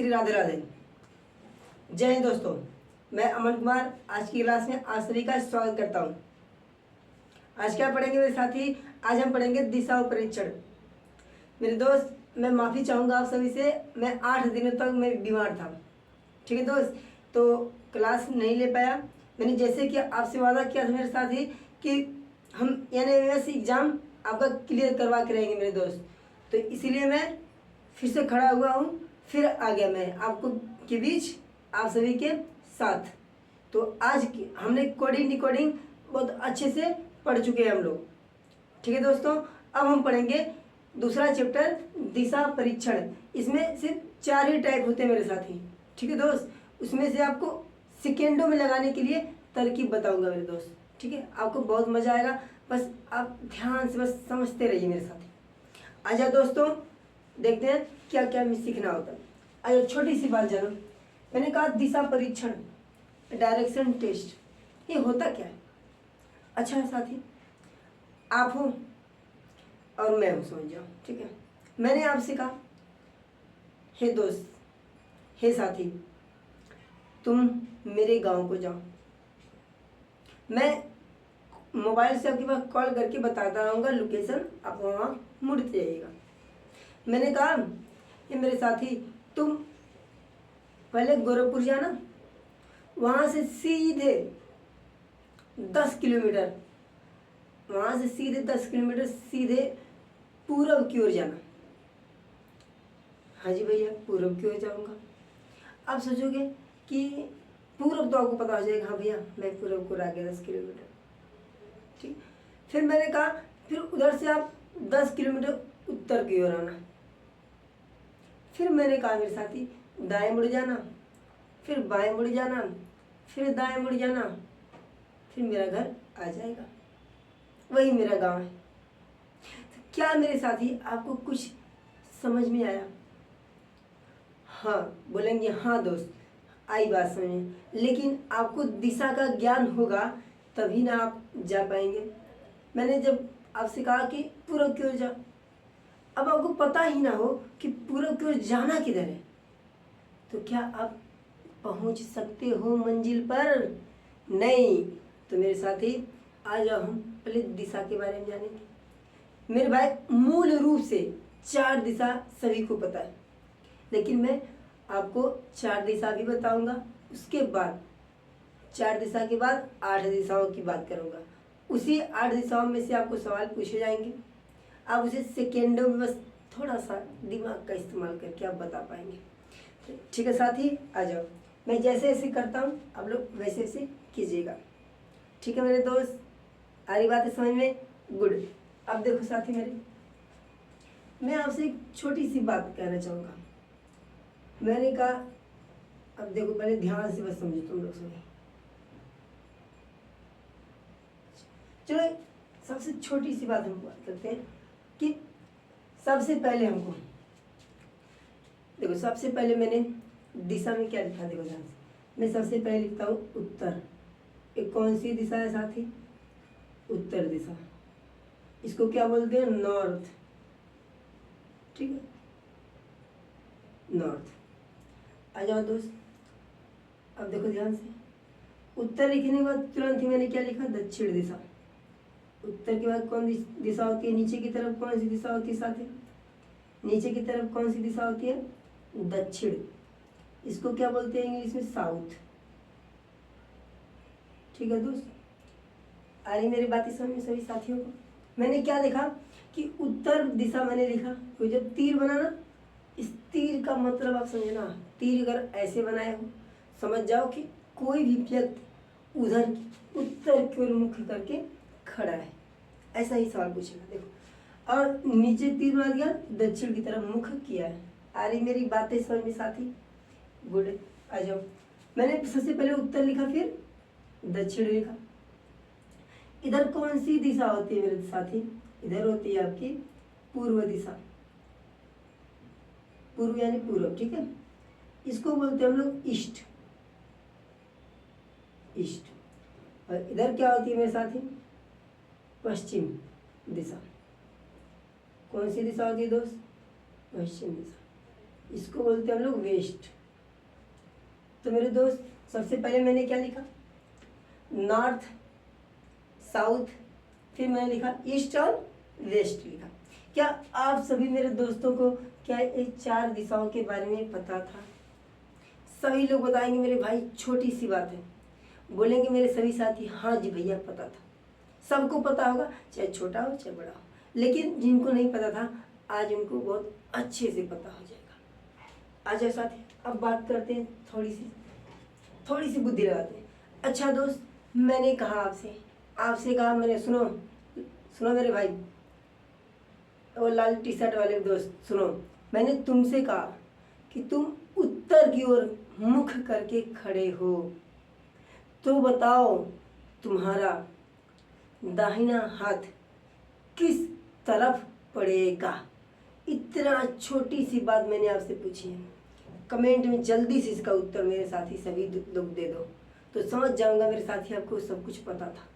श्री राधे राधे। जय हिंद दोस्तों, मैं अमन कुमार आज की क्लास में आप सभी का स्वागत करता हूं। आज क्या पढ़ेंगे मेरे साथी? आज हम पढ़ेंगे दिशा परीक्षण। मेरे दोस्त, मैं माफ़ी चाहूँगा आप सभी से, मैं 8 दिनों तक मैं बीमार था। ठीक है दोस्त, तो क्लास नहीं ले पाया। मैंने जैसे कि आपसे वादा किया था मेरे साथी कि हम NMS एग्ज़ाम आपका क्लियर करवा के रहेंगे मेरे दोस्त, तो इसीलिए मैं फिर से खड़ा हुआ हूँ, फिर आ गया मैं आपको के बीच, आप सभी के साथ। तो आज की हमने कोडिंग डिकोडिंग बहुत अच्छे से पढ़ चुके हैं हम लोग। ठीक है दोस्तों, अब हम पढ़ेंगे दूसरा चैप्टर दिशा परीक्षण। इसमें सिर्फ 4 ही टाइप होते हैं मेरे साथी। ठीक है दोस्त, उसमें से आपको सेकेंडों में लगाने के लिए तरकीब बताऊंगा मेरे दोस्त। ठीक है, आपको बहुत मज़ा आएगा, बस आप ध्यान से बस समझते रहिए मेरे साथी। आजा दोस्तों, देखते हैं क्या क्या हमें सीखना होता है। आजा, छोटी सी बात जानो, मैंने कहा दिशा परीक्षण, डायरेक्शन टेस्ट, ये होता क्या है? अच्छा है साथी, आप हो और मैं हूँ, समझ जाओ। ठीक है, मैंने आपसे कहा, हे दोस्त, हे साथी, तुम मेरे गांव को जाओ। मैं मोबाइल से आपके पास कॉल करके बताता रहूँगा लोकेशन, आप वहाँ मुड़ते जाइएगा। मैंने कहा, ये मेरे साथी, तुम पहले गोरखपुर जाना, वहाँ से सीधे 10 किलोमीटर, वहाँ से सीधे 10 किलोमीटर सीधे पूरब की ओर जाना। हाँ जी भैया, पूरब की ओर जाऊँगा। आप सोचोगे कि पूरब तो आपको पता हो जाएगा, हाँ भैया मैं पूरब को आ गया 10 किलोमीटर। ठीक, फिर मैंने कहा, फिर उधर से आप 10 किलोमीटर उत्तर की ओर आना। फिर मैंने कहा मेरे साथी, दाएं मुड़ जाना, फिर बाएं मुड़ जाना, फिर दाएं मुड़ जाना, फिर मेरा घर आ जाएगा, वही मेरा गांव है। तो क्या मेरे साथी आपको कुछ समझ में आया? हाँ बोलेंगे, हाँ दोस्त आई बात समझ में, लेकिन आपको दिशा का ज्ञान होगा तभी ना आप जा पाएंगे। मैंने जब आपसे कहा कि पूरब की ओर जाओ, अब आपको पता ही ना हो कि पूरब की ओर जाना किधर है, तो क्या आप पहुंच सकते हो मंजिल पर? नहीं। तो मेरे साथी आ जाओ, हम पहले दिशा के बारे में जानेंगे। मेरे भाई, मूल रूप से 4 दिशा सभी को पता है, लेकिन मैं आपको 4 दिशा भी बताऊंगा। उसके बाद 4 दिशा के बाद 8 दिशाओं की बात करूंगा। उसी 8 दिशाओं में से आपको सवाल पूछे जाएंगे, आप उसे सेकेंडों में बस थोड़ा सा दिमाग का इस्तेमाल करके आप बता पाएंगे। ठीक है साथी, आ जाओ, मैं जैसे ऐसे करता हूँ आप लोग वैसे वैसे कीजिएगा। ठीक है मेरे दोस्त, आ रही बात है समझ में? गुड। अब देखो साथी मेरे, मैं आपसे एक छोटी सी बात कहना चाहूँगा। मैंने कहा, अब देखो पहले ध्यान से बस समझो तुम लोग सभी। चलो सबसे छोटी सी बात हम बात करते हैं कि सबसे पहले हमको देखो, सबसे पहले मैंने दिशा में क्या लिखा, देखो ध्यान से, मैं सबसे पहले लिखता हूँ उत्तर। एक कौन सी दिशा है साथी? उत्तर दिशा। इसको क्या बोलते हैं? नॉर्थ। ठीक है, नॉर्थ। आ जाओ दोस्त, अब देखो ध्यान से, उत्तर लिखने के बाद तुरंत ही मैंने क्या लिखा? दक्षिण दिशा। उत्तर के बाद कौन दिशा होती है? नीचे की तरफ कौन सी दिशा होती है साथी? नीचे की तरफ कौन सी दिशा होती है? दक्षिण। इसको क्या बोलते हैं इंग्लिश में? साउथ। ठीक है दोस्त, आ रही मेरी बातें समझ में सभी साथियों को? मैंने क्या लिखा कि उत्तर दिशा मैंने लिखा, तो जब तीर बना ना, इस तीर का मतलब आप समझे ना, तीर अगर ऐसे बनाए हो, समझ जाओ कि कोई भी व्यक्ति उधर उत्तर की ओर मुख करके खड़ा है, ऐसा ही सवाल पूछेगा। देखो, और नीचे तीर बना दिया, दक्षिण की तरफ मुख किया है। आ रही मेरी बातें समझ में साथी? गुड, आ जाओ। मैंने सबसे पहले उत्तर लिखा, फिर दक्षिण लिखा। इधर कौन सी दिशा होती है मेरे साथी? इधर होती है आपकी पूर्व दिशा। पूर्व यानी पूर्व। ठीक है, इसको बोलते हैं हम लोग ईस्ट। ईस्ट। और इधर क्या होती है मेरे साथी? पश्चिम दिशा। कौन सी दिशा होती है दोस्त? पश्चिम दिशा। इसको बोलते हैं हम लोग वेस्ट। तो मेरे दोस्त सबसे पहले मैंने क्या लिखा, नॉर्थ, साउथ, फिर मैंने लिखा ईस्ट और वेस्ट लिखा। क्या आप सभी मेरे दोस्तों को क्या ये 4 दिशाओं के बारे में पता था? सभी लोग बताएंगे मेरे भाई छोटी सी बात है, बोलेंगे मेरे सभी साथी हाँ जी भैया पता था। सबको पता होगा, चाहे छोटा हो चाहे बड़ा हो, लेकिन जिनको नहीं पता था आज उनको बहुत अच्छे से पता हो जाएगा। आ जाओ साथी, अब बात करते हैं थोड़ी सी बुद्धि लगाते हैं। अच्छा दोस्त, मैंने कहा आपसे कहा मैंने, सुनो मेरे भाई, वो लाल टी शर्ट वाले दोस्त सुनो, मैंने तुमसे कहा कि तुम उत्तर की ओर मुख करके खड़े हो, तो बताओ तुम्हारा दाहिना हाथ किस तरफ पड़ेगा? इतना छोटी सी बात मैंने आपसे पूछी है, कमेंट में जल्दी से इसका उत्तर मेरे साथी सभी लोग दे दो, तो समझ जाऊंगा मेरे साथी आपको सब कुछ पता था।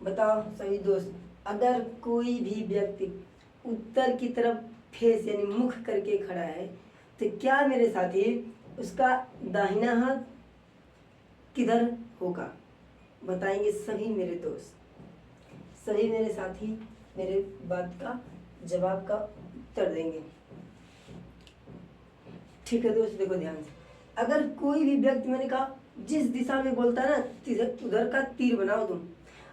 बताओ सभी दोस्त, अगर कोई भी व्यक्ति उत्तर की तरफ फेस यानी मुख करके खड़ा है तो क्या मेरे साथी उसका दाहिना हाथ किधर होगा? बताएंगे सभी मेरे दोस्त, सभी मेरे साथी मेरे बात का जवाब का उत्तर देंगे। ठीक है दोस्त, देखो ध्यान से, अगर कोई भी व्यक्ति, मैंने कहा जिस दिशा में बोलता है ना उधर का तीर बनाओ तुम,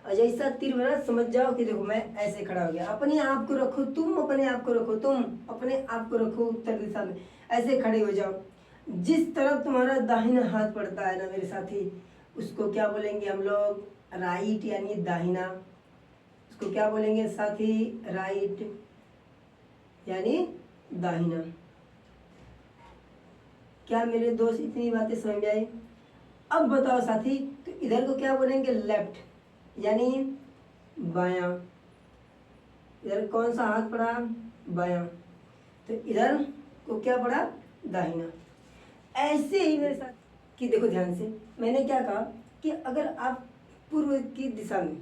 और जैसा तीर बना समझ जाओ कि देखो मैं ऐसे खड़ा हो गया। अपने आप को रखो तुम, अपने आप को रखो तुम, अपने आप को रखो उत्तर दिशा में, ऐसे खड़े हो जाओ। जिस तरफ तुम्हारा दाहिना हाथ पड़ता है ना मेरे साथी, उसको क्या बोलेंगे हम लोग? राइट यानी दाहिना। उसको क्या बोलेंगे साथी? राइट यानी दाहिना। क्या मेरे दोस्त इतनी बातें समझ में आई? अब बताओ साथी, तो इधर को क्या बोलेंगे? लेफ्ट यानी बायां। इधर कौन सा हाथ पड़ा? बायां। तो इधर को क्या पड़ा? दाहिना। ऐसे ही मेरे साथ कि देखो ध्यान से, मैंने क्या कहा कि अगर आप पूर्व की दिशा में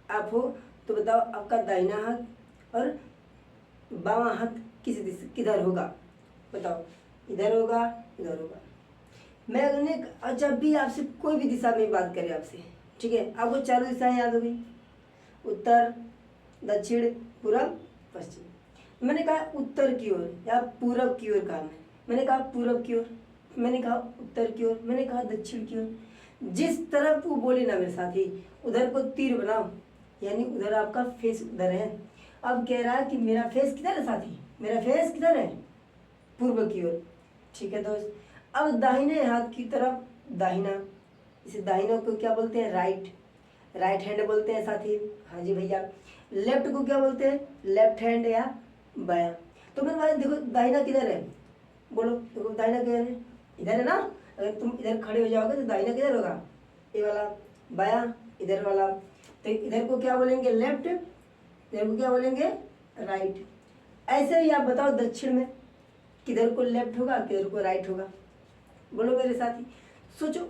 आप हो तो बताओ आपका दाहिना हाथ और बावां हाथ किस दिशा किधर होगा? बताओ, इधर होगा इधर होगा। मैं जब भी आपसे कोई भी दिशा में बात करें आपसे, ठीक है, आपको चारों दिशाएं याद हो गई, उत्तर, दक्षिण, पूरब, पश्चिम। मैंने कहा उत्तर की ओर या पूरब की ओर कहा, मैंने कहा पूरब की ओर, मैंने कहा उत्तर की ओर, मैंने कहा दक्षिण की ओर। जिस तरफ वो बोले ना मेरे साथी, उधर को तीर बनाओ, यानी उधर आपका फेस उधर है। अब कह रहा है कि मेरा फेस किधर है साथी? मेरा फेस किधर है? पूर्व की ओर। ठीक है दोस्त, अब दाहिने हाथ की तरफ दाहिना, इसे दाहिना को क्या बोलते हैं? राइट, राइट हैंड बोलते हैं साथी। हाँ जी भैया। लेफ्ट को क्या बोलते हैं? लेफ्ट हैंड या बायां। तो मेरे भाई देखो दाहिना किधर है? बोलो देखो दाहिना किधर है? इधर है ना। अगर तुम इधर खड़े हो जाओगे तो दाहिना किधर होगा? ये वाला। बायां इधर वाला। तो इधर को क्या बोलेंगे? लेफ्ट, इधर को क्या बोलेंगे? राइट। ऐसे ही आप बताओ दक्षिण में किधर को लेफ्ट होगा किधर को राइट होगा? बोलो मेरे साथी, सोचो।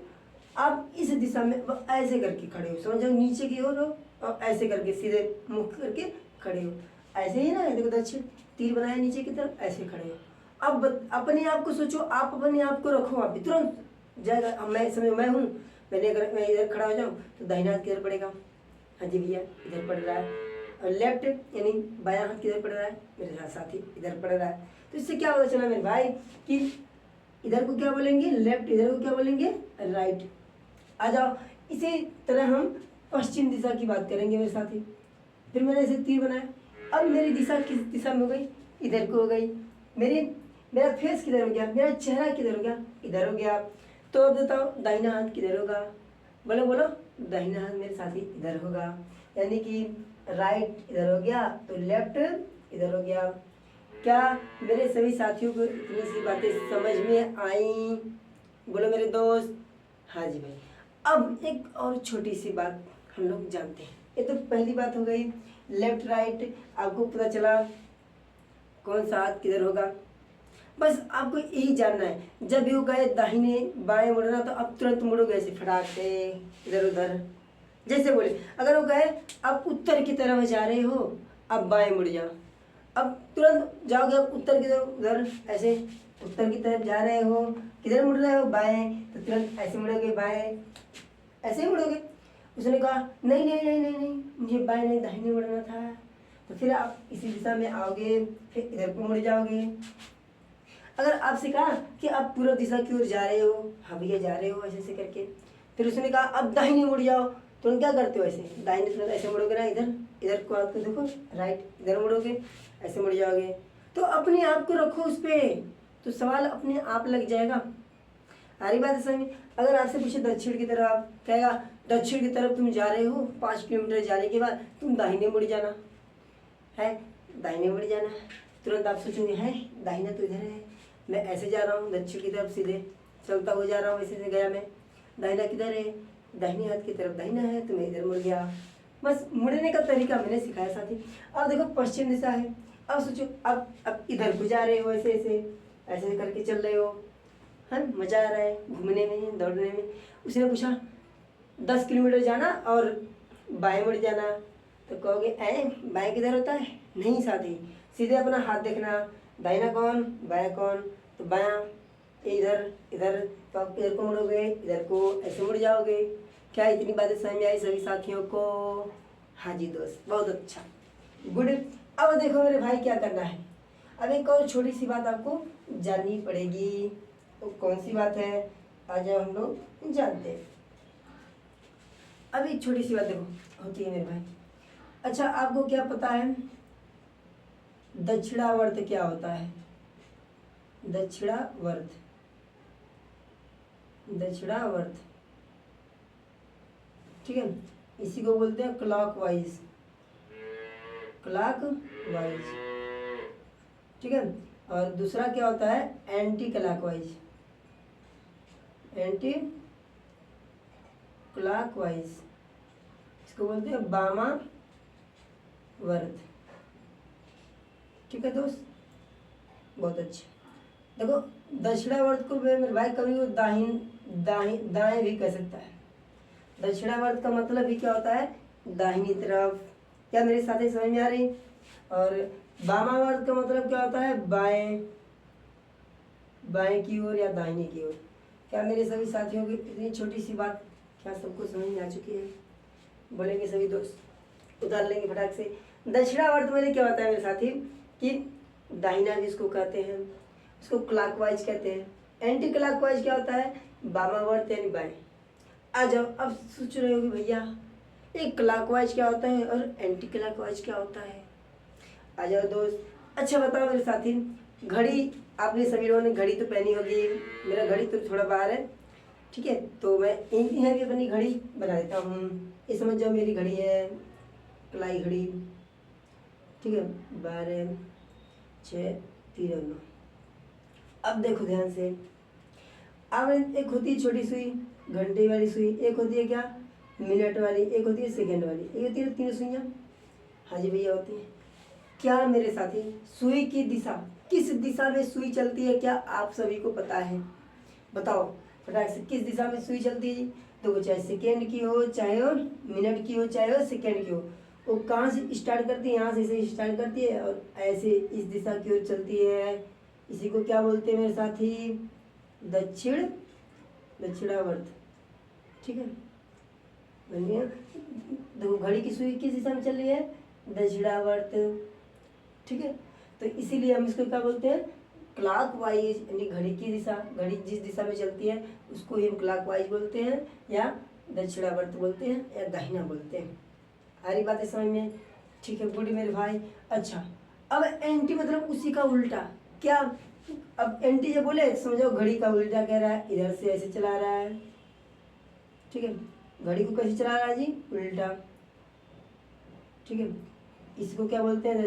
आप इस दिशा में ऐसे करके खड़े हो, समझो नीचे की ओर हो, और ऐसे करके सीधे मुख करके खड़े हो, ऐसे ही ना। देखो दक्षिण, तीर बनाया नीचे की तरफ, ऐसे खड़े हो। अब अपने आप को सोचो, आप अपने आप को रखो वहाँ पे, तुरंत जाएगा। अब मैं समझो मैं हूँ, अगर मैं इधर खड़ा हो जाऊँ तो दाहिना हाथ किधर पड़ेगा? हाँ जी भैया, इधर पड़ रहा है। और लेफ्ट यानी बायां हाथ किधर पड़ रहा है? मेरे साथी इधर पड़ रहा है। तो इससे क्या पता चला मेरे भाई कि इधर को क्या बोलेंगे? लेफ्ट, इधर को क्या बोलेंगे? राइट। आ जाओ, इसी तरह हम पश्चिम दिशा की बात करेंगे मेरे साथी। फिर मैंने ऐसे तीर बनाया, अब मेरी दिशा किस दिशा में हो गई? इधर को हो गई। मेरा फेस किधर हो गया? मेरा चेहरा किधर हो गया? इधर हो गया। तो अब बताओ दाहिना हाथ किधर होगा? बोलो बोलो, दाहिना हाथ मेरे साथी इधर होगा, यानी कि राइट इधर हो गया तो लेफ्ट इधर हो गया। क्या मेरे सभी साथियों को इतनी सी बातें समझ में आई? बोलो मेरे दोस्त। हाँ जी भाई। अब एक और छोटी सी बात हम लोग जानते हैं। ये तो पहली बात हो गई, लेफ्ट राइट आपको पता चला कौन सा हाथ किधर होगा। बस आपको यही जानना है, जब भी वो गए दाहिने बाएं मुड़ना तो अब तुरंत मुड़ोगे ऐसे फटाक से इधर उधर। जैसे बोले अगर वो गए आप उत्तर की तरफ जा रहे हो, अब बाएं मुड़ जाओ, अब तुरंत जाओगे अब उत्तर की तरफ उधर ऐसे उत्तर की तरफ जा रहे हो, किधर मुड़ रहे हो, बाएं, तो तुरंत ऐसे मुड़ोगे, बाएं, ऐसे ही मुड़ोगे। उसने कहा नहीं नहीं नहीं नहीं नहीं, मुझे बाएं नहीं दाहिने मुड़ना था। तो फिर आप इसी दिशा में आओगे, फिर इधर को मुड़ जाओगे। अगर आपसे कहा कि आप पूर्व दिशा की ओर जा रहे हो, हाँ भैया जा रहे हो, ऐसे ऐसे करके, फिर उसने कहा अब दाहिने मुड़ जाओ, तो क्या करते हो, ऐसे दाहिने तुरंत ऐसे मुड़ोगे ना, इधर इधर को आपको देखो, राइट, इधर मुड़ोगे, ऐसे मुड़ जाओगे। तो अपने आप को रखो उस पर, तो सवाल अपने आप लग जाएगा। आ रही बात है समझ में। अगर आपसे पूछे दक्षिण की तरफ, आप कहेगा दक्षिण की तरफ तुम जा रहे हो, 5 किलोमीटर जाने के बाद तुम दाहिने मुड़ जाना है, दाहिने मुड़ जाना। तुरंत आप सोचोगे है दाहिना तो इधर है, मैं ऐसे जा रहा हूँ दक्षिण की तरफ, सीधे चलता हुआ जा रहा हूँ, ऐसे से गया मैं, दाहिना किधर है, दाहिने हाथ की तरफ दाहिना है, तो मैं इधर मुड़ गया। बस मुड़ने का तरीका मैंने सिखाया साथी। अब देखो पश्चिम दिशा है, अब सोचो अब इधर को जा रहे हो, ऐसे ऐसे ऐसे करके चल रहे हो, है मज़ा आ रहा है घूमने में, दौड़ने में। उसने पूछा 10 किलोमीटर जाना और बाएं मुड़ जाना, तो कहोगे ऐ बाएं किधर होता है, नहीं साथी, सीधे अपना हाथ देखना, दाहिना कौन बायां कौन, तो बायां इधर इधर, तो आप इधर को मुड़ोगे, इधर को ऐसे मुड़ जाओगे। क्या इतनी बातें समझ में आई सभी साथियों को? हाँ जी दोस्त, बहुत अच्छा, गुड। अब देखो मेरे भाई क्या करना है, अब एक और छोटी सी बात आपको जाननी पड़ेगी। तो कौन सी बात है, आज हम लोग जानते हैं। अब एक छोटी सी बात देखो होती है मेरे भाई। अच्छा आपको क्या पता है दक्षिणावर्त क्या होता है? दक्षिणावर्त, दक्षिणावर्त, ठीक है, इसी को बोलते हैं क्लॉकवाइज, क्लॉकवाइज, ठीक है। और दूसरा क्या होता है एंटी क्लॉकवाइज, एंटी क्लॉकवाइज, इसको बोलते हैं वामावर्त, ठीक है दोस्त, बहुत अच्छे। देखो दक्षिणावर्त को मेरे भाई कभी वो दाएं भी कह सकता है। दक्षिणावर्त का मतलब भी क्या होता है, दाहिनी तरफ। क्या मेरे साथ ही समझ में आ रही? और वामावर्त का मतलब क्या होता है, बाएं, बाएं की ओर या दाहिने की ओर। क्या मेरे सभी साथियों की इतनी छोटी सी बात क्या सबको समझ में आ चुकी है? बोलेंगे सभी दोस्त, उतार लेंगे फटाक से। दक्षिणावर्त में क्या होता है मेरे साथी कि दाहिना भी इसको कहते हैं, उसको क्लॉकवाइज कहते हैं। एंटी क्लॉकवाइज क्या होता है, वामावर्त यानी बाएं। आ जाओ, अब सोच रहे हो कि भैया एक क्लॉकवाइज क्या होता है और एंटी क्लॉकवाइज क्या होता है? आ जाओ दोस्त। अच्छा बताओ मेरे साथी, घड़ी आपने सभी लोगों ने घड़ी तो पहनी होगी, मेरा घड़ी तो थोड़ा बाहर है, ठीक है, तो मैं यहाँ भी अपनी घड़ी बना देता हूँ। ये समझ जाओ मेरी घड़ी है, कलाई घड़ी, ठीक है, 12 6 3 9। अब देखो ध्यान से, अब एक होती है छोटी सुई घंटे वाली सुई, एक होती है क्या मिनट वाली, एक होती है सेकंड वाली, एक होती है 3 सुइयाँ। हाँ जी भैया होती है। क्या मेरे साथी सुई की दिशा, किस दिशा में सुई चलती है, क्या आप सभी को पता है? बताओ फटाक से, किस दिशा में सुई चलती है? तो चाहे सेकेंड की हो, चाहे वो मिनट की हो, चाहे वो सेकेंड की हो, वो कहाँ से स्टार्ट करती है? यहाँ से स्टार्ट करती है और ऐसे इस दिशा की ओर चलती है। इसी को क्या बोलते हैं मेरे साथी? दक्षिणावर्त, ठीक है। देखो घड़ी की सुई किस दिशा में चल रही है? दक्षिणावर्त, ठीक है। तो इसीलिए हम इसको क्या बोलते हैं? क्लॉकवाइज, यानी घड़ी की दिशा, घड़ी जिस दिशा में चलती है उसको ही हम क्लॉकवाइज बोलते हैं, या दक्षिणावर्त बोलते हैं, या दाहिना बोलते हैं। आ रही बातें समझ में? ठीक है, गुड मेरे भाई। अच्छा अब एंटी मतलब उसी का उल्टा। क्या अब एंटी जब बोले समझो घड़ी का उल्टा कह रहा है, इधर से ऐसे चला रहा है, ठीक है, घड़ी को कैसे चला रहा है जी? उल्टा, ठीक है। इसको क्या बोलते हैं?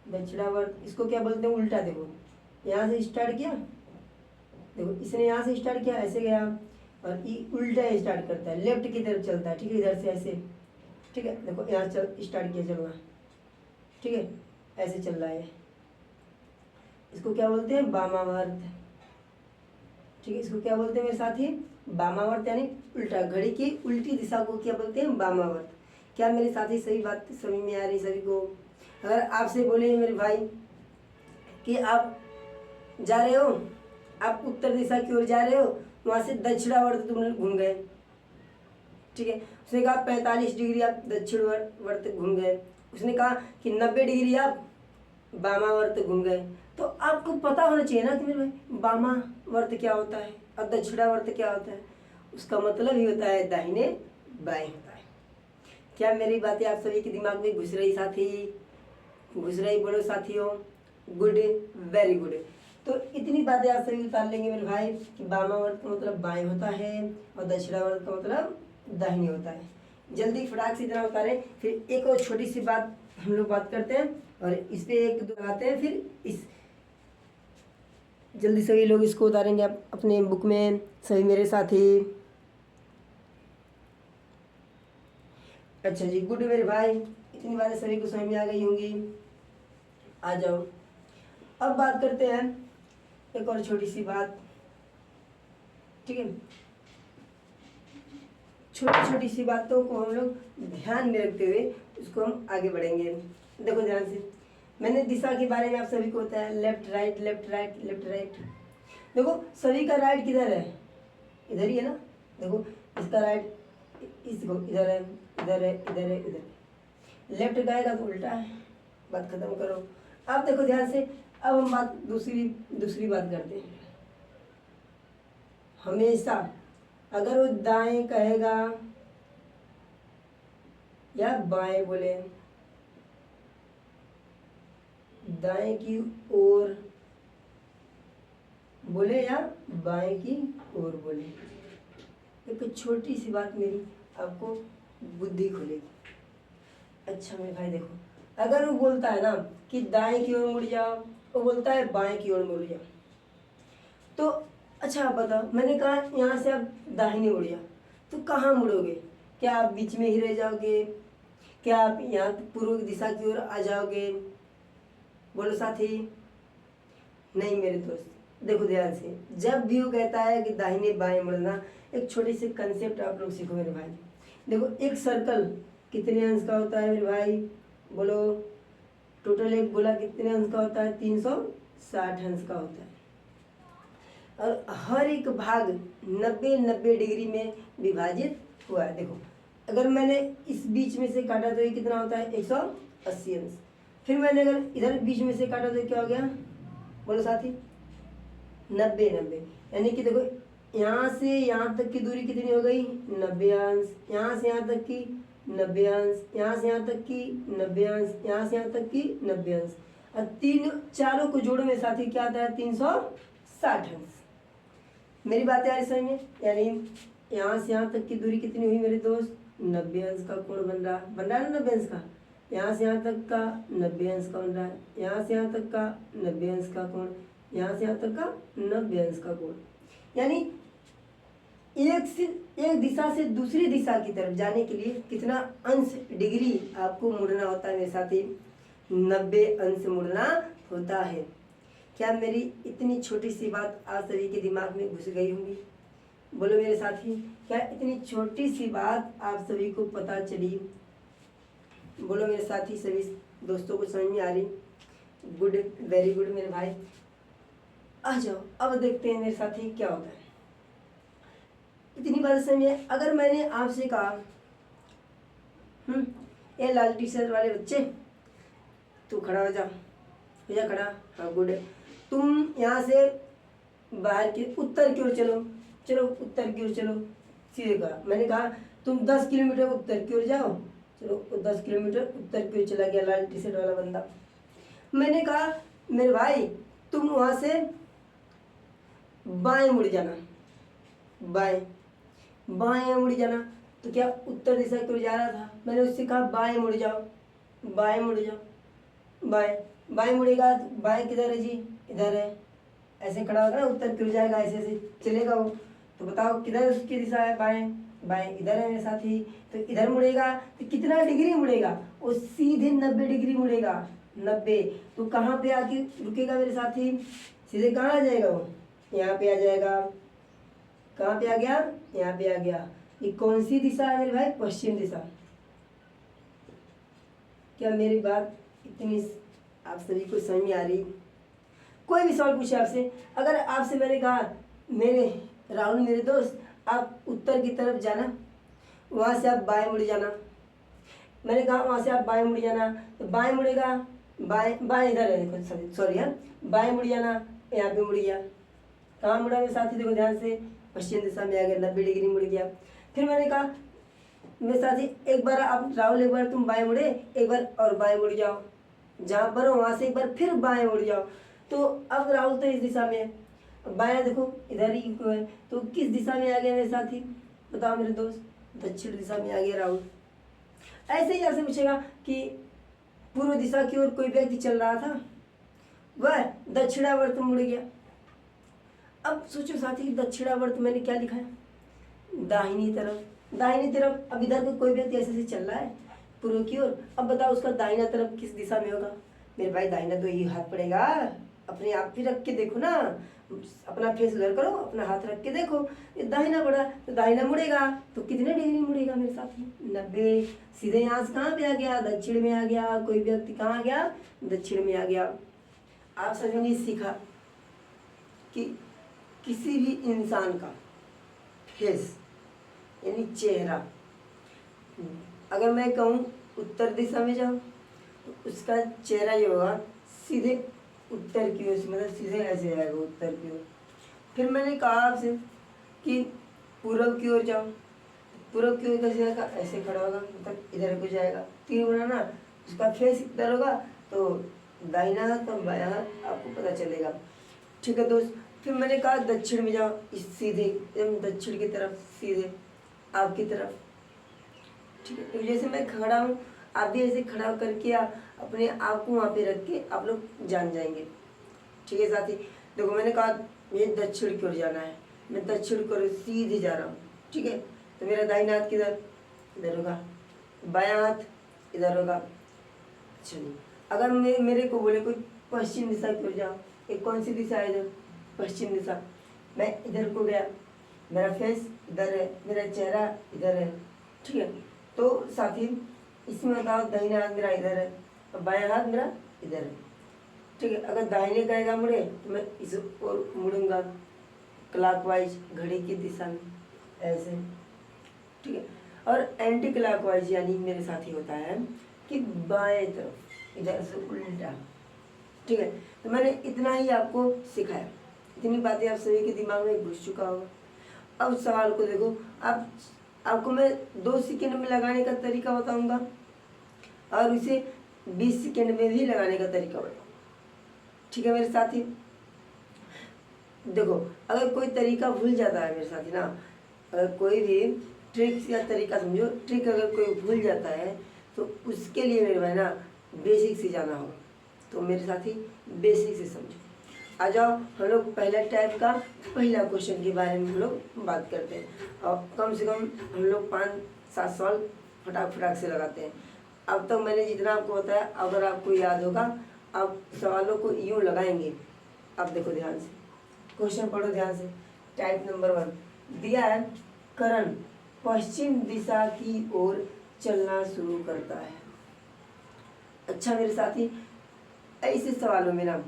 दक्षिणावर्त। इसको क्या बोलते हैं? उल्टा। देखो यहाँ से स्टार्ट किया, देखो इसने यहाँ से स्टार्ट किया, ऐसे गया, और ये उल्टा स्टार्ट करता है, लेफ्ट की तरफ चलता है, ठीक है, इधर से ऐसे, ठीक है। देखो यहाँ चल स्टार्ट किया चलना, ठीक है, ऐसे चल रहा है, इसको क्या बोलते हैं? वामावर्त, ठीक है। इसको क्या बोलते हैं मेरे साथी? वामावर्त, यानी उल्टा, घड़ी की उल्टी दिशा को क्या बोलते हैं? वामावर्त। क्या मेरे साथी सही बात समझ में आ रही सभी को? अगर आपसे बोले मेरे भाई कि आप जा रहे हो, आप उत्तर दिशा की ओर जा रहे हो, वहाँ से दक्षिणावर्त तुम घूम गए, ठीक है। उसने कहा 45 डिग्री आप दक्षिणावर्त घूम गए। उसने कहा कि 90 डिग्री आप वामावर्त घूम गए। तो आपको पता होना चाहिए ना कि मेरे भाई वामावर्त क्या होता है और दक्षिणावर्त क्या होता है। उसका मतलब ही होता है दाहिने बाएं होता है। क्या मेरी बातें आप सभी के दिमाग में घुस रही साथी? घुस रही? बोलो साथियों, गुड, वेरी गुड। तो इतनी बातें आप सभी उतार लेंगे मेरे भाई कि वामावर्त का मतलब बाएं होता है और दक्षिणावर्त का मतलब दाहिने होता है। जल्दी फटाक से इतना उतारें। फिर एक और छोटी सी बात हम लोग बात करते हैं और इस पे एक दो आते हैं। फिर इस जल्दी सभी लोग इसको उतारेंगे अपने बुक में, सभी मेरे साथी। अच्छा जी, गुड मेरे भाई, इतनी बातें सभी को समझ में आ गई होंगी। आ जाओ, अब बात करते हैं एक और छोटी सी बात, ठीक है। छोटी छोटी सी बातों को हम लोग ध्यान में रखते हुए उसको हम आगे बढ़ेंगे। देखो ध्यान से, मैंने दिशा के बारे में आप सभी को होता है left right left right left right. देखो सभी का राइट किधर है? इधर ही है ना। देखो इसका राइट इसको इधर है, इधर है, इधर है, इधर। लेफ्ट गएगा तो उल्टा है। बात खत्म करो। अब देखो ध्यान से, अब हम बात दूसरी बात करते हैं। हमेशा अगर वो दाएं कहेगा या बाएं बोले, दाएं की ओर बोले या बाएं की ओर बोले, एक छोटी सी बात मेरी आपको बुद्धि खुलेगी। अच्छा मेरे भाई देखो, अगर वो बोलता है ना कि दाएं की ओर मुड़ जाओ, वो बोलता है बाएं की ओर मुड़ जाओ, तो अच्छा आप बताओ, मैंने कहा यहाँ से आप दाहिने मुड़ जाओ, तो कहाँ मुड़ोगे? क्या आप बीच में ही रह जाओगे? क्या आप यहाँ पूर्व दिशा की ओर आ जाओगे? बोलो साथी। नहीं मेरे दोस्त, देखो ध्यान से, जब भी वो कहता है कि दाहिने बाएं मुड़ना, एक छोटी सी कंसेप्ट आप लोग सीखो मेरे भाई। देखो एक सर्कल कितने अंश का होता है मेरे भाई? बोलो, टोटल एक गोला कितने अंश का होता है? 360 अंश का होता है। और हर एक भाग 90-90 डिग्री में विभाजित हुआ है। देखो अगर मैंने इस बीच में से काटा तो ये कितना होता है? 180 अंश। फिर मैंने अगर इधर बीच में से काटा तो क्या हो गया? बोलो साथी, 90-90। यानी कि देखो यहाँ से यहाँ तक की दूरी कितनी हो गई? 90 अंश। यहाँ से यहाँ तक की 90 अंश, यहाँ से यहाँ तक की 90 अंश, यहाँ से यहाँ तक की 90 अंश। और तीन चारों को जोड़ो में साथी क्या आता है? 360 अंश। मेरी बातें आ रही समझ में? यानी यहाँ से यहाँ तक की दूरी कितनी हुई मेरे दोस्त? 90 अंश का कोण बन रहा है ना 90 अंश का। यहाँ से यहाँ तक का 90 अंश का बन रहा है, यहाँ से यहाँ तक का 90 अंश का कोण, यहाँ से यहाँ तक का 90 अंश का कोण। यानी एक दिशा से दूसरी दिशा की तरफ जाने के लिए कितना अंश डिग्री आपको मुड़ना होता है मेरे साथी? 90 अंश मुड़ना होता है। क्या मेरी इतनी छोटी सी बात आप सभी के दिमाग में घुस गई होंगी? बोलो मेरे साथी, क्या इतनी छोटी सी बात आप सभी को पता चली? बोलो मेरे साथी, सभी दोस्तों को समझ में आ रही? गुड, वेरी गुड मेरे भाई। आ जाओ, अब देखते हैं मेरे साथी क्या होता है। इतनी बात समझिए, अगर मैंने आपसे कहा ये लाल टी शर्ट वाले बच्चे, तू खड़ा हो जा, हो जा खड़ा। हाँ गुड। तुम यहाँ से बाहर की उत्तर की ओर चलो, चलो उत्तर की ओर चलो। सीधे कहा, मैंने कहा तुम 10 किलोमीटर उत्तर की ओर जाओ, चलो 10 किलोमीटर उत्तर की ओर चला गया लाल टी शर्ट वाला बंदा। मैंने कहा मेरे भाई तुम वहाँ से बाएं मुड़ जाना, बाएं बाएं मुड़ जाना। तो क्या उत्तर दिशा की ओर जा रहा था, मैंने उससे कहा बाएं मुड़ जाओ, बाएं मुड़ जाओ, बाएं बाएं मुड़ेगा। बाएं किधर है जी? इधर है। ऐसे खड़ा होगा ना, उत्तर की ओर जाएगा, ऐसे ऐसे चलेगा वो। तो बताओ किधर उसकी दिशा है? बाएं। बाएं इधर है मेरे साथी। तो इधर मुड़ेगा तो कितना डिग्री मुड़ेगा? वो सीधे 90 डिग्री मुड़ेगा, 90। तो कहाँ पे आके रुकेगा मेरे साथी? सीधे कहाँ आ जाएगा वो? यहाँ पे आ जाएगा। कहाँ पे आ गया? यहाँ पे आ गया। ये कौन सी दिशा है मेरे भाई? पश्चिम दिशा। क्या मेरी बात इतनी आप सभी को समझ में आ रही? कोई भी सवाल पूछे आपसे, अगर आपसे मैंने कहा मेरे राहुल मेरे दोस्त आप उत्तर की तरफ जाना, वहाँ से आप बाएं मुड़ जाना, मैंने कहा वहाँ से आप बाएं मुड़ जाना, तो बाएं मुड़ेगा, बाएं बाएं इधर है, देखो सॉरी है, बाएं मुड़ जाना, यहाँ पे मुड़ गया, कहाँ मुड़ा मेरे साथी, देखो ध्यान से, पश्चिम दिशा में आ गया, 90 डिग्री मुड़ गया। फिर मैंने कहा मेरे साथी एक बार आप राहुल एक बार तुम बाएं मुड़े, एक बार और बाएं मुड़ जाओ, जहाँ पर हो वहाँ से एक बार फिर बाएं मुड़ जाओ। तो अब राहुल तो इस दिशा में है, बायां देखो इधर ही क्यों है, तो किस दिशा में आ गया मेरे साथी, बताओ मेरे दोस्त, दक्षिण दिशा में आ गया राहुल। ऐसे ही आपसे पूछेगा कि पूर्व दिशा की ओर कोई व्यक्ति चल रहा था, वह दक्षिणावर्त मुड़ गया। अब सोचो साथी, दक्षिणावर्त मैंने क्या लिखा है, दाहिनी तरफ, दाहिनी तरफ। अब इधर कोई व्यक्ति ऐसे से चल रहा है पूर्व की ओर, अब बताओ उसका दाहिना तरफ किस दिशा में होगा। मेरे भाई दाहिना तो ये हाथ पड़ेगा, अपने आप भी रख के देखो ना, अपना फेस उधर करो, अपना हाथ रख के देखो, ये दाहिना पड़ा तो दाहिना मुड़ेगा, तो कितने डिग्री मुड़ेगा मेरे साथ में, 90। सीधे यहाँ से कहाँ पे आ गया, दक्षिण में आ गया। कोई व्यक्ति कहाँ आ गया, दक्षिण में आ गया। आप सभी ने सीखा कि किसी भी इंसान का फेस यानी चेहरा, अगर मैं कहूँ उत्तर दिशा में जाओ तो उसका चेहरा ये होगा सीधे उत्तर की ओर, मतलब सीधे ऐसे आएगा उत्तर की ओर। फिर मैंने कहा आपसे कि पूर्व की ओर जाओ, पूर्व की ओर कैसे आएगा, ऐसे खड़ा होगा, मतलब इधर को जाएगा, तीर बनाना, उसका फेस इधर होगा, तो दाहिना हाथ और बायां हाथ आपको पता चलेगा। ठीक है दोस्त। फिर मैंने कहा दक्षिण में जाओ, इस सीधे एकदम दक्षिण की तरफ, सीधे आपकी तरफ। ठीक है, तो जैसे मैं खड़ा हूँ आप भी ऐसे खड़ा करके अपने आप को वहाँ पे रख के आप लोग जान जाएंगे। ठीक है साथी, देखो मैंने कहा मुझे दक्षिण की ओर जाना है, मैं दक्षिण की ओर सीधे जा रहा हूँ। ठीक है, तो मेरा दाहिना हाथ किधर, इधर होगा, बायां हाथ इधर होगा। चलिए, अगर मेरे को बोले कोई पश्चिम दिशा की ओर जाओ, एक कौन सी दिशा है इधर, पश्चिम दिशा, मैं इधर को गया, मेरा फेस इधर है, मेरा चेहरा इधर है। ठीक है, तो साथी इसमें बताओ दाहिना हाथ मेरा इधर है और बायां हाथ मेरा इधर है। ठीक है, अगर दाहिने कहेगा मुड़े तो मैं इस ओर मुड़ूंगा क्लॉकवाइज, घड़ी की दिशा में ऐसे। ठीक है, और एंटी क्लॉकवाइज यानी मेरे साथ ही होता है कि बाएं तरफ, इधर से उल्टा। ठीक है, तो मैंने इतना ही आपको सिखाया, इतनी बातें आप सभी के दिमाग में घुस चुका होगा। अब सवाल को देखो, आपको मैं 2 सेकंड में लगाने का तरीका बताऊंगा और इसे 20 सेकंड में भी लगाने का तरीका बताऊंगा। ठीक है मेरे साथी, देखो अगर कोई तरीका भूल जाता है मेरे साथी ना, अगर कोई भी ट्रिक या तरीका समझो, ट्रिक अगर कोई भूल जाता है तो उसके लिए मेरे भाई ना बेसिक से जाना होगा। तो मेरे साथी बेसिक से समझो। आ जाओ, हम लोग पहला टाइप का पहला क्वेश्चन के बारे में हम लोग बात करते हैं, और कम से कम हम लोग 5-7 सवाल फटाक से लगाते हैं। अब तक मैंने जितना आपको बताया, अगर आपको याद होगा आप सवालों को यूँ लगाएंगे। अब देखो ध्यान से, क्वेश्चन पढ़ो ध्यान से। टाइप नंबर 1 दिया है, करण पश्चिम दिशा की ओर चलना शुरू करता है। अच्छा मेरे साथी, ऐसे सवालों में ना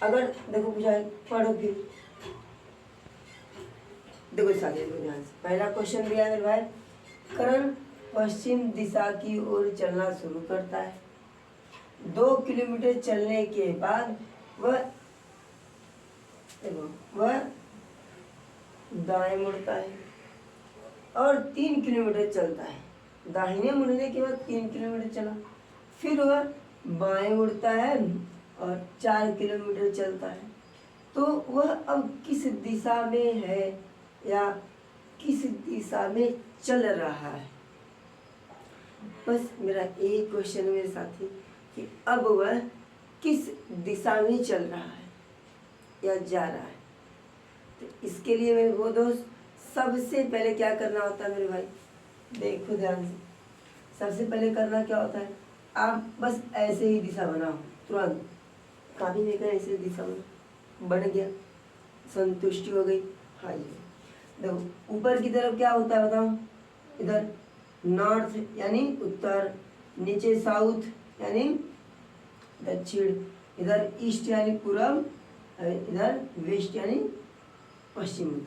अगर देखो पूछा है, पढ़ो फिर देखो साथी, देखो ध्यान से। पहला क्वेश्चन दिया है मेरे भाई, करण पश्चिम दिशा की ओर चलना शुरू करता है। 2 किलोमीटर चलने के बाद वह दाएं मुड़ता है और 3 किलोमीटर चलता है। दाहिने मुड़ने के बाद 3 किलोमीटर चला, फिर वह बाएं मुड़ता है और 4 किलोमीटर चलता है। तो वह अब किस दिशा में है या किस दिशा में चल रहा है। बस मेरा एक क्वेश्चन मेरे साथी कि अब वह किस दिशा में चल रहा है या जा रहा है। तो इसके लिए मेरे वो दोस्त, सबसे पहले क्या करना होता है मेरे भाई, देखो ध्यान से। सबसे पहले करना क्या होता है, आप बस ऐसे ही दिशा बनाओ, तुरंत काफी में ऐसे दिशा बन गया, संतुष्टि हो गई। हाँ जी, देखो ऊपर की तरफ क्या होता है बताओ, इधर नॉर्थ यानी उत्तर, नीचे साउथ यानी दक्षिण, इधर ईस्ट यानी पूरब, इधर वेस्ट यानी पश्चिम।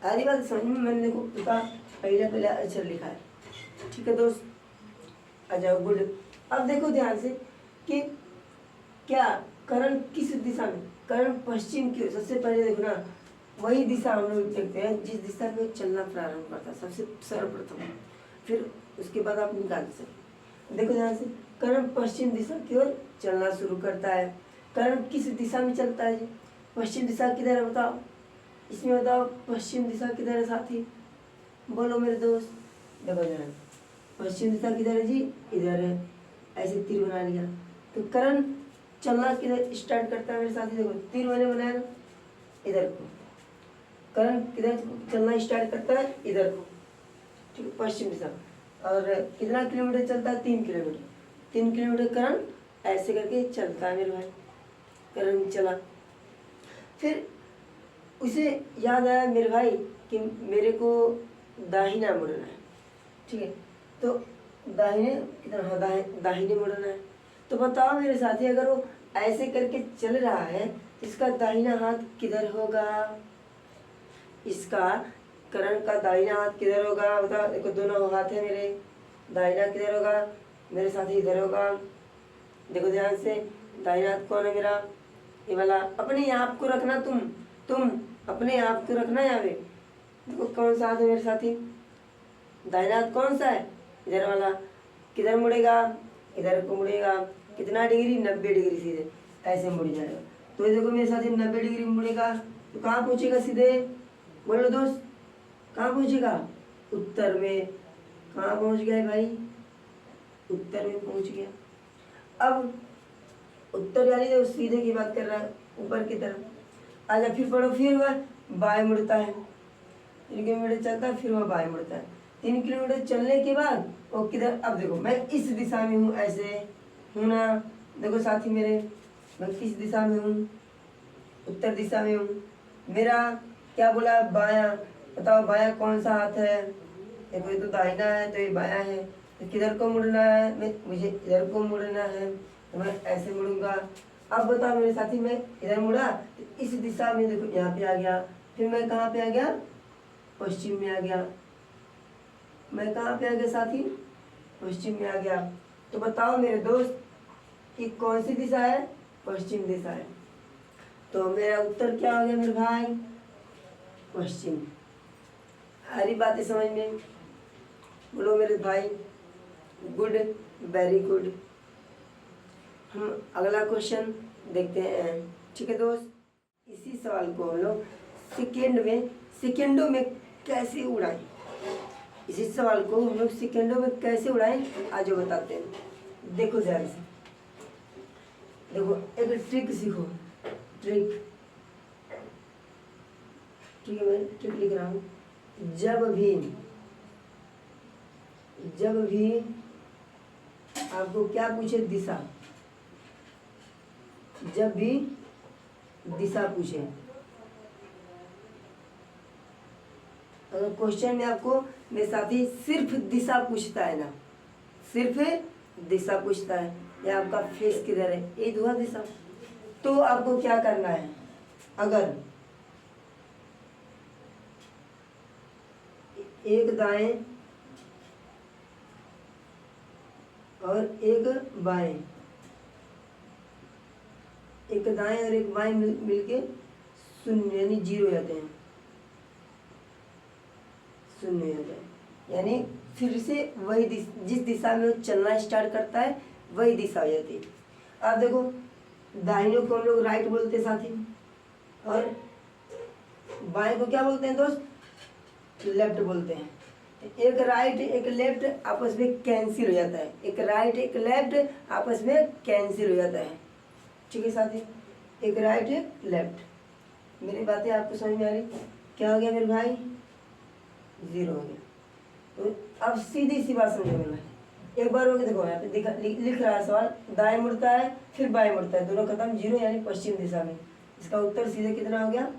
आधी बात समझ में, मैंने देखो उसका पहला अक्षर लिखा है, ठीक है दोस्त। अच्छा गुड। अब देखो ध्यान से कि क्या करण किस दिशा में, करण पश्चिम की ओर। सबसे पहले देखो ना, वही दिशा हम लोग देखते हैं जिस दिशा में चलना प्रारंभ करता है सबसे सर्वप्रथम, फिर उसके बाद आप निकाल सकते। देखो ध्यान से, करण पश्चिम दिशा की ओर चलना शुरू करता है। करण किस दिशा में चलता है जी? पश्चिम दिशा किधर है बताओ, इसमें बताओ पश्चिम दिशा किधर है साथी, बोलो मेरे दोस्त। देखो ध्यान, पश्चिम दिशा किधर है जी? इधर है। ऐसे तीर बना लिया तो करण चलना किधर स्टार्ट करता है मेरे साथी? देखो तीर मैंने बनाया ना इधर को, करण किधर चलना स्टार्ट करता है? इधर को, ठीक है, पश्चिम दिशा। और कितना किलोमीटर चलता है? 3 किलोमीटर। 3 किलोमीटर करण ऐसे करके चलता है मेरे भाई, करण चला। फिर उसे याद आया मेरे भाई कि मेरे को दाहिना मुड़ना है, ठीक है, तो दाहिने किधर? हाँ दाहिने मुड़ना है। तो बताओ मेरे साथी, अगर वो ऐसे करके चल रहा है, इसका दाहिना हाथ किधर होगा? इसका करण का दाहिना हाथ किधर होगा बताओ? देखो दोनों हाथ है मेरे, दाहिना किधर होगा मेरे साथी? इधर होगा। देखो ध्यान से, दाहिना हाथ कौन है मेरा? ये वाला। अपने आप को रखना, तुम अपने आप को रखना यहाँ पे। देखो कौन सा हाथ है मेरे साथी? दाहिना हाथ कौन सा है? इधर वाला। किधर मुड़ेगा? इधर को मुड़ेगा। कितना डिग्री? 90 डिग्री सीधे ऐसे मुड़ जाएगा। तो ये देखो मेरे साथी 90 डिग्री मुड़ेगा तो कहाँ पहुँचेगा सीधे? बोलो दोस्त, कहाँ पहुँचेगा? उत्तर में। कहाँ पहुँच गया भाई? उत्तर में पहुँच गया। अब उत्तर यानी जो सीधे की बात कर रहा है, ऊपर की तरफ। आजा फिर पढ़ो, फिर वह बाएं मुड़ता है। 3 किलोमीटर चलता है, फिर वह बाएं मुड़ता है। 3 किलोमीटर चलने के बाद वो किधर? अब देखो मैं इस दिशा में हूँ, ऐसे हूँ ना। देखो साथी मेरे, मैं किस दिशा में हूँ? उत्तर दिशा में हूँ। मेरा क्या बोला? बायां। बताओ बायां कौन सा हाथ है? देखो ये तो दाहिना है, तो ये बायां है। तो किधर को मुड़ना है? मुझे इधर को मुड़ना है, तो मैं ऐसे मुड़ूंगा। अब बताओ मेरे साथी, मैं इधर मुड़ा तो इस दिशा में, देखो यहाँ पे आ गया। फिर मैं कहाँ पे आ गया? पश्चिम में आ गया। मैं कहाँ पे आ गया साथी? पश्चिम में आ गया। तो बताओ मेरे दोस्त कि कौन सी दिशा है? पश्चिम दिशा है। तो मेरा उत्तर क्या हो गया मेरे भाई? पश्चिम। सारी बातें समझ में? बोलो मेरे भाई, गुड, वेरी गुड। हम अगला क्वेश्चन देखते हैं, ठीक है दोस्त। इसी सवाल को हम लोग सेकेंडों में कैसे उड़ाएं? इसी सवाल को हम लोग सेकेंडों में कैसे उड़ाएं आज बताते हैं। देखो ध्यान से, देखो एक ट्रिक सीखो, ट्रिक। ठीक है, मैं ट्रिक लिख रहा हूँ। जब भी आपको क्या पूछे? दिशा। जब भी दिशा पूछे, अगर क्वेश्चन में आपको मेरे साथी सिर्फ दिशा पूछता है ना, सिर्फ दिशा पूछता है, या आपका फेस किधर है, ये हुआ दिशा, तो आपको क्या करना है? अगर एक दाएं और एक बाएं, एक दाएं और एक बाएं मिलके शून्य यानी 0 हो जाते हैं, शून्य हो जाए, यानी फिर से वही जिस दिशा में वो चलना स्टार्ट करता है वही दिशा हो जाती है। अब देखो, दाहिने को हम लोग राइट बोलते हैं साथी, और बाएं को क्या बोलते हैं दोस्त? लेफ्ट बोलते हैं। एक राइट एक लेफ्ट आपस में कैंसिल हो जाता है, एक राइट एक लेफ्ट आपस में कैंसिल हो जाता है, ठीक है साथी? एक राइट एक लेफ्ट। मेरी बातें आपको समझ में आ रही? क्या हो गया मेरे भाई? 0 हो गया। तो अब सीधी सी बात समझो मेरे भाई, एक बार हो गया। देखो यहाँ पे लिख रहा है सवाल, दाएं मुड़ता है फिर बाएं मुड़ता है, दोनों खत्म, 0 यानी पश्चिम दिशा में। इसका उत्तर सीधे कितना हो गया?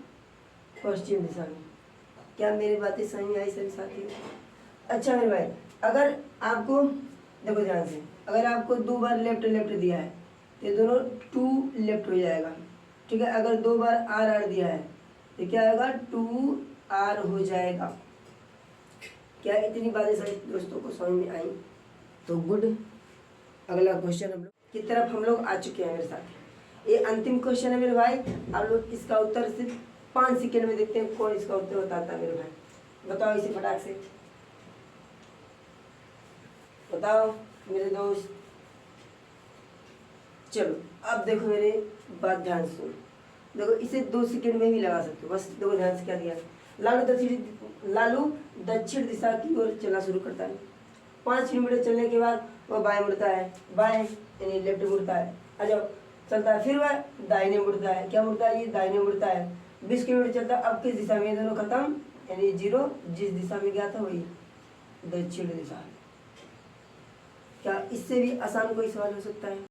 पश्चिम दिशा में। क्या मेरी बातें समझ में आई सभी साथियों? अच्छा मेरे भाई, अगर आपको, देखो ध्यान से, अगर आपको 2 बार लेफ्ट लेफ्ट दिया है तो ये दोनों 2 लेफ्ट हो जाएगा, ठीक है। अगर 2 बार आर आर दिया है तो क्या होगा, 2r हो जाएगा। क्या इतनी बातें सही दोस्तों को समझ में आई? तो गुड। अगला क्वेश्चन हम लोग की तरफ हम लोग आ चुके हैं मेरे साथ। ये अंतिम क्वेश्चन है मेरे भाई। आप लोग इसका उत्तर सिर्फ 5 सेकेंड में देखते हैं कौन इसका उत्तर बताता है मेरे भाई। बताओ इसे फटाक से, बताओ मेरे दोस्त। चलो अब देखो मेरे बात ध्यान से सुनो। देखो इसे 2 सेकेंड में भी लगा सकते हो। बस देखो ध्यान से क्या दिया है। लालू दक्षिण दिशा की ओर चलना शुरू करता है। 5 किलोमीटर चलने के बाद वह बाएं मुड़ता है, बाएं यानी लेफ्ट मुड़ता है। आ जाओ, चलता है, फिर वह दाहिने मुड़ता है। क्या मुड़ता है? ये दाहिने मुड़ता है। 20 किलोमीटर चलता है। अब किस दिशा में? दोनों खत्म, यानी 0। जिस दिशा में गया था वही दक्षिण दिशा। क्या इससे भी आसान कोई सवाल हो सकता है?